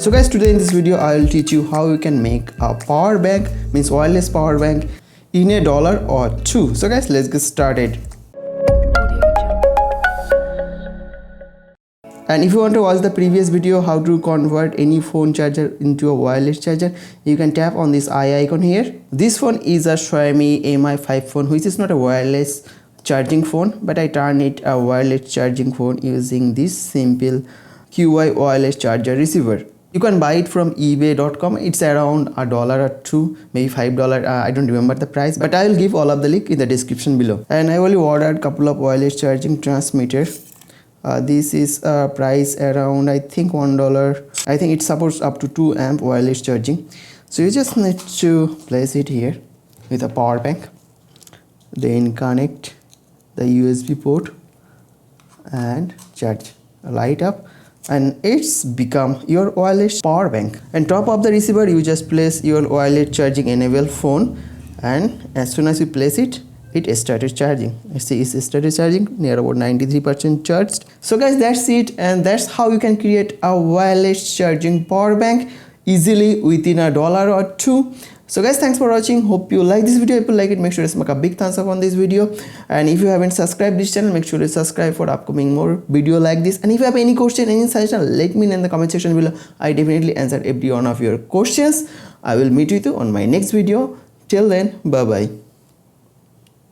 So guys, today in this video I will teach you how you can make a power bank, means wireless power bank, in $1 or $2. So guys, let's get started. And if you want to watch the previous video how to convert any phone charger into a wireless charger, you can tap on this eye icon here. This phone is a Xiaomi Mi 5 phone, which is not a wireless charging phone, but I turn it a wireless charging phone using this simple QI wireless charger receiver. You can buy it from ebay.com. It's around $1 or $2, maybe $5. I don't remember the price, but I will give all of the link in the description below. And I only ordered a couple of wireless charging transmitters. This is a price around, I think, $1. I think it supports up to 2 amp wireless charging. So you just need to place it here with a power bank, then connect the USB port and charge, light up, and it's become your wireless power bank. And top of the receiver you just place your wireless charging enabled phone, and as soon as you place it, it started charging. See, it started charging, near about 93% charged. So guys, that's it, and that's how you can create a wireless charging power bank easily within $1 or $2. So guys, thanks for watching. Hope you like this video. If you like it, make sure to smack a big thumbs up on this video, and if you haven't subscribed this channel, make sure to subscribe for upcoming more video like this. And if you have any question, any suggestion, let me know in the comment section below. I definitely answer every one of your questions. I will meet with you on my next video. Till then, bye bye.